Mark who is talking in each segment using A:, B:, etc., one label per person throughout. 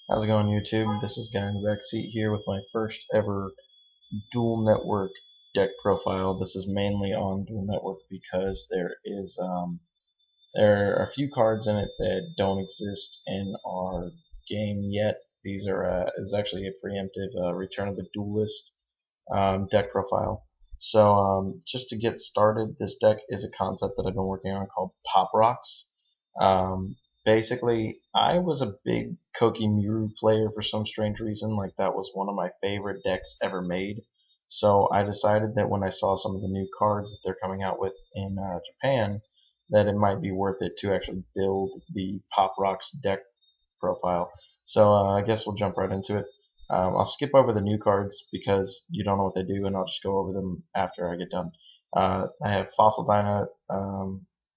A: How's it going, YouTube? This is Guy in the Backseat here with my first ever dual network deck profile. This is mainly on dual network because there are a few cards in it that don't exist in our game yet. These are is actually a preemptive Return of the Duelist deck profile. So just to get started, this deck is a concept that I've been working on called POPRocks. Basically, I was a big Koa'ki Meiru player for some strange reason. Like, that was one of my favorite decks ever made. So I decided that when I saw some of the new cards that they're coming out with in Japan, that it might be worth it to actually build the POPRocks deck profile. So I guess we'll jump right into it. I'll skip over the new cards because you don't know what they do, and I'll just go over them after I get done. I have Fossil Dyna.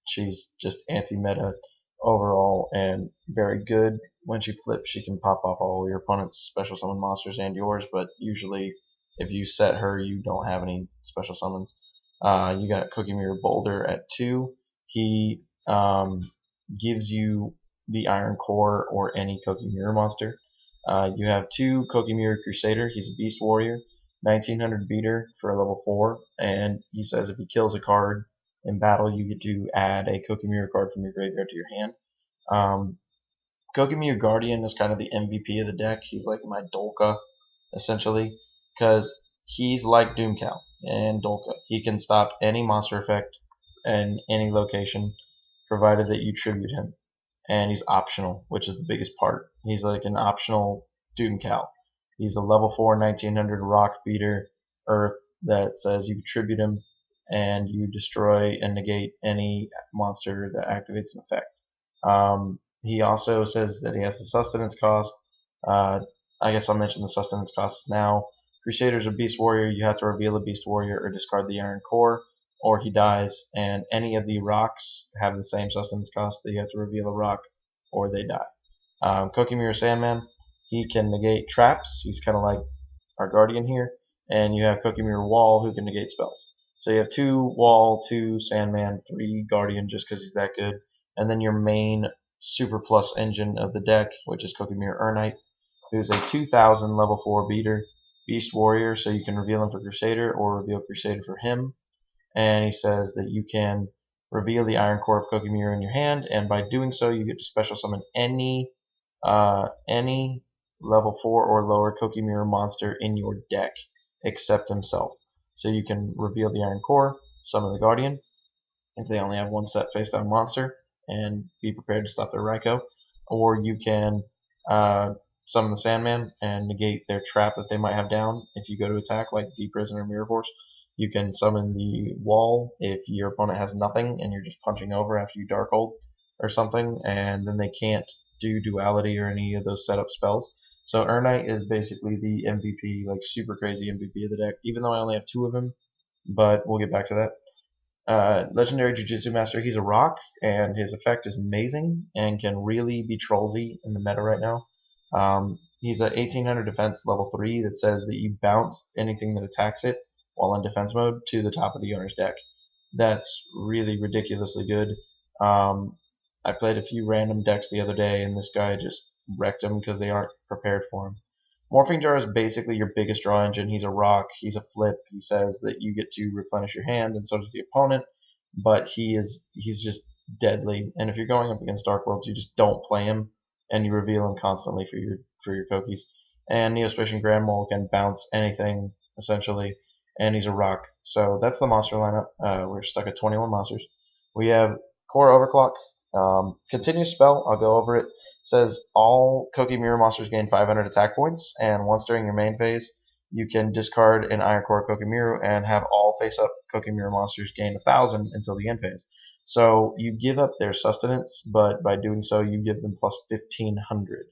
A: She's just anti-meta overall and very good. When she flips, she can pop off all your opponent's special summon monsters and yours, but usually if you set her, you don't have any special summons. You got Koa'ki Meiru Boulder at 2. He gives you the Iron Core or any Koa'ki Meiru monster. You have 2 Koa'ki Meiru Crusader. He's a Beast Warrior, 1900 beater for a level 4, and he says if he kills a card in battle, you get to add a Koa'ki Meiru card from your graveyard to your hand. Koa'ki Meiru Guardian is kind of the MVP of the deck. He's like my Dolka, essentially, because he's like Doomcal and Dolka. He can stop any monster effect in any location, provided that you tribute him. And he's optional, which is the biggest part. He's like an optional Doomcal. He's a level 4 1900 rock beater earth that says you tribute him and you destroy and negate any monster that activates an effect. He also says that he has the sustenance cost. I guess I'll mention the sustenance costs now. Crusader's a Beast Warrior. You have to reveal a Beast Warrior or discard the Iron Core, or he dies. And any of the rocks have the same sustenance cost that you have to reveal a rock, or they die. Koa'ki Meiru Sandman, he can negate traps. He's kind of like our Guardian here. And you have Koa'ki Meiru Wall, who can negate spells. So you have 2 Wall, 2 Sandman, 3 Guardian, just because he's that good. And then your main super plus engine of the deck, which is Koa'ki Meiru Urnite, who's a 2000 level 4 beater, Beast Warrior, so you can reveal him for Crusader or reveal Crusader for him. And he says that you can reveal the Iron Core of Koa'ki Meiru in your hand, and by doing so, you get to special summon any level 4 or lower Koa'ki Meiru monster in your deck, except himself. So you can reveal the Iron Core, summon the Guardian, if they only have one set face down monster, and be prepared to stop their Raikou. Or you can summon the Sandman and negate their trap that they might have down if you go to attack, like Deep Prison or Mirror Force. You can summon the Wall if your opponent has nothing and you're just punching over after you Dark Hold or something, and then they can't do Duality or any of those setup spells. So Urnite is basically the MVP, like super crazy MVP of the deck, even though I only have 2 of him, but we'll get back to that. Legendary Jujutsu Master, he's a rock, and his effect is amazing and can really be trollsy in the meta right now. He's a 1800 defense level 3 that says that you bounce anything that attacks it while in defense mode to the top of the owner's deck. That's really ridiculously good. I played a few random decks the other day, and this guy just wrecked them because they aren't prepared for him. Morphing Jar is basically your biggest draw engine. He's a rock. He's a flip. He says that you get to replenish your hand, and so does the opponent. But he's just deadly. And if you're going up against Dark Worlds, you just don't play him, and you reveal him constantly for your Koa'kis. And Neospatian Grand Mole can bounce anything essentially, and he's a rock. So that's the monster lineup. We're stuck at 21 monsters. We have Core Overclock. Continuous spell, I'll go over it. It says all Koa'ki Meiru monsters gain 500 attack points, and once during your main phase, you can discard an Iron Core Koa'ki Meiru and have all face-up Koa'ki Meiru monsters gain 1,000 until the end phase. So you give up their sustenance, but by doing so, you give them plus 1,500.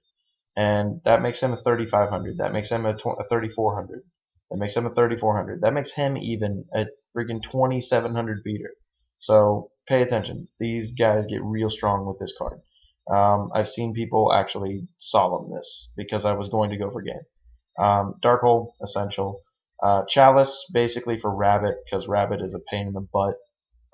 A: And that makes him a 3,500. That makes him a 3,400. That makes him a 3,400. That makes him even a freaking 2,700 beater. So pay attention. These guys get real strong with this card. I've seen people actually solemn this because I was going to go for game. Darkhold, essential. Chalice, basically for Rabbit, because Rabbit is a pain in the butt.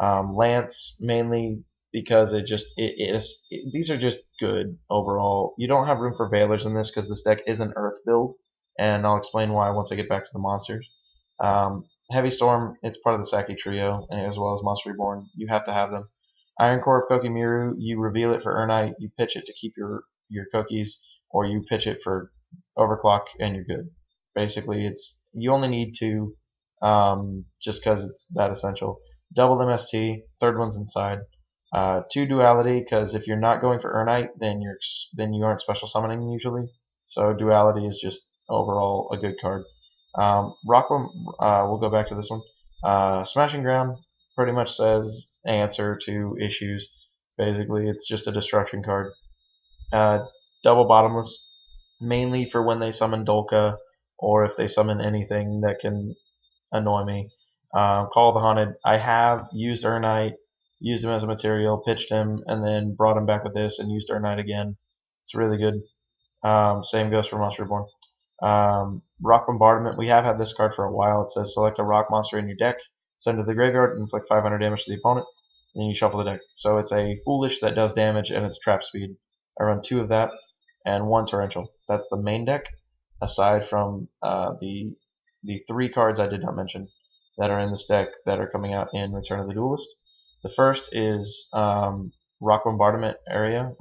A: Lance, mainly because these are just good overall. You don't have room for Veilers in this because this deck is an Earth build, and I'll explain why once I get back to the monsters. Heavy Storm, it's part of the Saki trio, as well as Monster Reborn. You have to have them. Iron Core of Koa'ki Meiru, you reveal it for Urnite, you pitch it to keep your cookies, or you pitch it for Overclock, and you're good. Basically, you only need two, just because it's that essential. Double MST, third one's inside. 2 Duality, because if you're not going for Urnite, then you aren't special summoning usually. So Duality is just overall a good card. Rock'em, we'll go back to this one. Smashing Ground pretty much says answer to issues. Basically, it's just a destruction card. Double Bottomless, mainly for when they summon Dolka, or if they summon anything that can annoy me. Call of the Haunted, I have used Urnite, used him as a material, pitched him, and then brought him back with this and used Urnite again. It's really good. Same goes for Monster Reborn. Rock Bombardment, we have had this card for a while. It says select a rock monster in your deck, send it to the graveyard, and inflict 500 damage to the opponent, and then you shuffle the deck. So it's a foolish that does damage, and it's trap speed. I run 2 of that, and 1 torrential. That's the main deck, aside from the 3 cards I did not mention that are in this deck that are coming out in Return of the Duelist. The first is Rock Bombarding Area.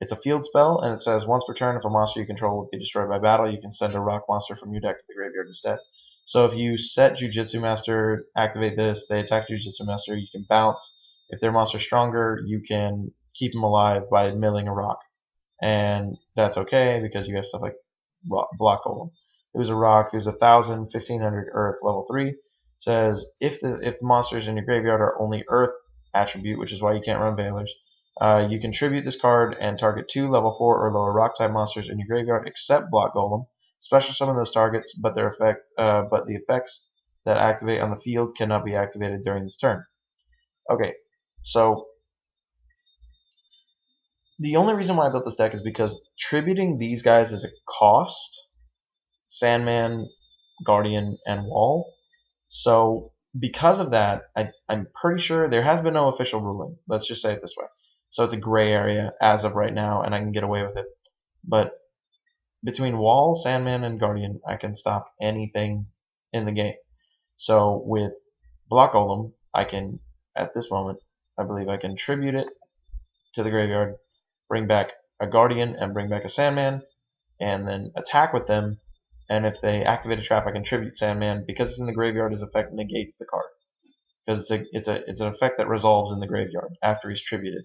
A: It's a field spell, and it says once per turn, if a monster you control will be destroyed by battle, you can send a rock monster from your deck to the graveyard instead. So if you set Jujutsu Master, activate this, they attack Jujutsu Master, you can bounce. If their monster's stronger, you can keep them alive by milling a rock. And that's okay because you have stuff like Block Golem. It was a rock, it was 1,000, 1,500 Earth, level 3. Says if monsters in your graveyard are only Earth attribute, which is why you can't run Veilers, you can tribute this card and target 2 level 4 or lower rock type monsters in your graveyard except Block Golem. Special summon those targets, but the effects that activate on the field cannot be activated during this turn. Okay, so the only reason why I built this deck is because tributing these guys is a cost. Sandman, Guardian, and Wall. So because of that, I'm pretty sure there has been no official ruling. Let's just say it this way. So it's a gray area as of right now, and I can get away with it. But between Wall, Sandman, and Guardian, I can stop anything in the game. So with Block Golem, I can, at this moment, I believe I can tribute it to the graveyard, bring back a Guardian, and bring back a Sandman, and then attack with them. And if they activate a trap, I can tribute Sandman. Because it's in the graveyard, his effect negates the card. Because it's an effect that resolves in the graveyard after he's tributed.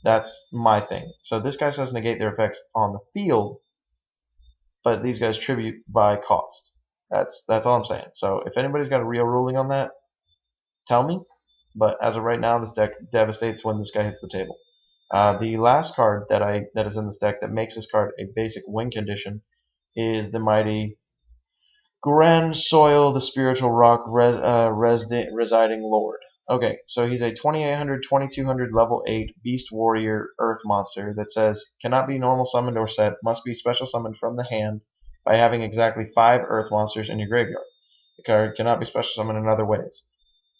A: That's my thing. So this guy says negate their effects on the field, but these guys tribute by cost. That's all I'm saying. So if anybody's got a real ruling on that, tell me. But as of right now, this deck devastates when this guy hits the table. The last card that is in this deck that makes this card a basic win condition is the mighty Grand Soil, the Spiritual Rock Residing Lord. Okay, so he's a 2800, 2200 level 8 Beast Warrior Earth monster that says cannot be normal summoned or set, must be special summoned from the hand by having exactly 5 Earth monsters in your graveyard. The card cannot be special summoned in other ways.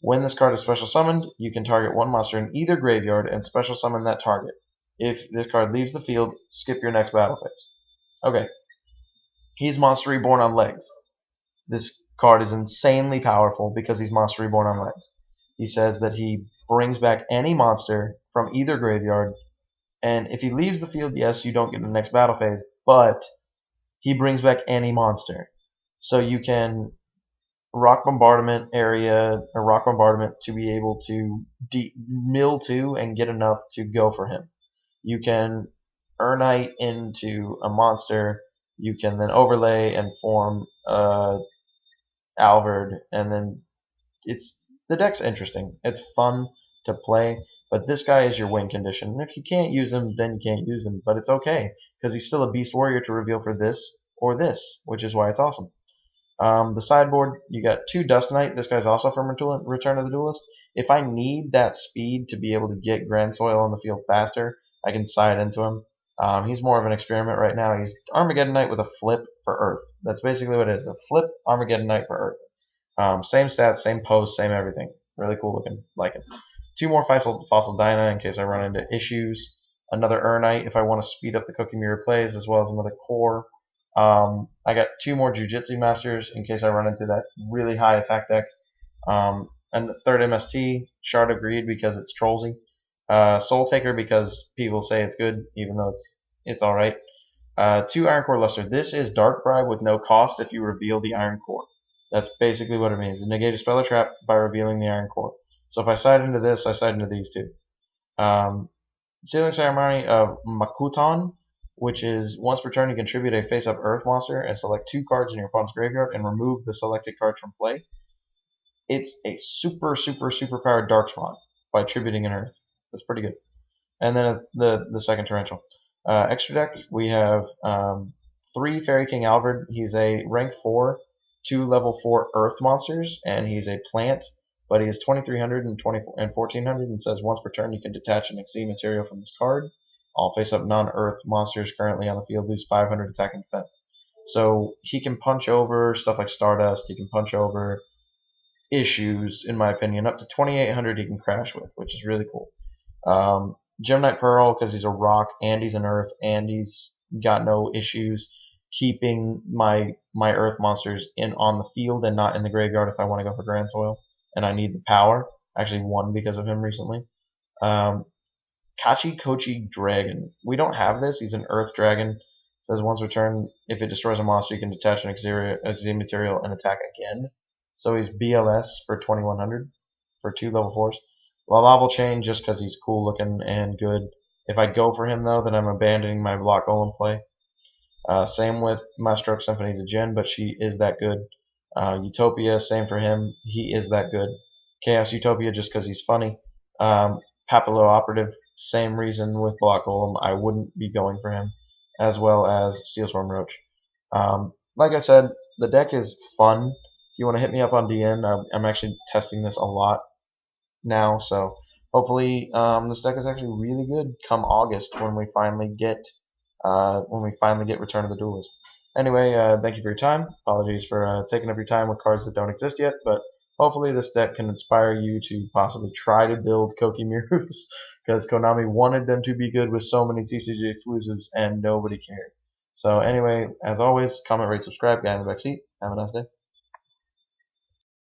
A: When this card is special summoned, you can target 1 monster in either graveyard and special summon that target. If this card leaves the field, skip your next battle phase. Okay, he's Monster Reborn on legs. This card is insanely powerful because he's Monster Reborn on legs. He says that he brings back any monster from either graveyard, and if he leaves the field, yes, you don't get the next battle phase, but he brings back any monster. So you can Rock Bombardment area, or Rock Bombardment to be able to mill 2 and get enough to go for him. You can Urnite into a monster. You can then overlay and form Alvord, and then the deck's interesting. It's fun to play, but this guy is your win condition. And if you can't use him, then you can't use him, but it's okay because he's still a Beast Warrior to reveal for this or this, which is why it's awesome. The sideboard, you got 2 Dust Knight. This guy's also from Return of the Duelist. If I need that speed to be able to get Grand Soil on the field faster, I can side into him. He's more of an experiment right now. He's Armageddon Knight with a flip for Earth. That's basically what it is. A flip Armageddon Knight for Earth. Same stats, same pose, same everything. Really cool looking. Like it. 2 more Fossil Dyna in case I run into issues. Another Urnite if I want to speed up the Koa'ki Meiru plays, as well as another Core. I got 2 more Jujitsu Masters in case I run into that really high attack deck. And the third MST, Shard of Greed because it's trollsy. Soul Taker because people say it's good, even though it's alright. 2 Iron Core Luster. This is Dark Bribe with no cost if you reveal the Iron Core. That's basically what it means. Negate a spell or trap by revealing the Iron Core. So if I side into this, I side into these two. Sealing Ceremony of Makuton, which is once per turn you contribute a face-up Earth monster and select 2 cards in your opponent's graveyard and remove the selected card from play. It's a super powered Dark Spawn by attributing an Earth. That's pretty good. And then the second torrential. Extra deck, we have 3 Fairy King Alvord. He's a rank 4, 2 level 4 Earth monsters, and he's a plant, but he is 2300 and 1400 and says once per turn you can detach an XZ material from this card. All face-up non-Earth monsters currently on the field lose 500 attack and defense. So he can punch over stuff like Stardust, he can punch over issues, in my opinion. Up to 2800 he can crash with, which is really cool. Gemnite Pearl because he's a rock and he's an earth and he's got no issues keeping my earth monsters on the field and not in the graveyard if I want to go for Grand Soil and I need the power. I actually won because of him recently. Koa'ki Dragon. We don't have this. He's an earth dragon. It says once per turn, if it destroys a monster, you can detach an XZ material and attack again. So he's BLS for 2100 for 2 level 4s. Lalaval Chain just because he's cool looking and good. If I go for him though, then I'm abandoning my Block Golem play. Same with Maestroke Symphony to Jin, but she is that good. Utopia, same for him. He is that good. Chaos Utopia just because he's funny. Papillo Operative, same reason with Block Golem. I wouldn't be going for him, as well as Steelswarm Roach. Like I said, the deck is fun. If you want to hit me up on DN, I'm actually testing this a lot now, so hopefully this deck is actually really good come August when we finally get Return of the Duelist. Anyway, thank you for your time. Apologies for taking up your time with cards that don't exist yet, but hopefully this deck can inspire you to possibly try to build Koa'ki Meirus because Konami wanted them to be good with so many TCG exclusives and nobody cared. So anyway, as always, comment, rate, subscribe, guy in the backseat. Have a nice day.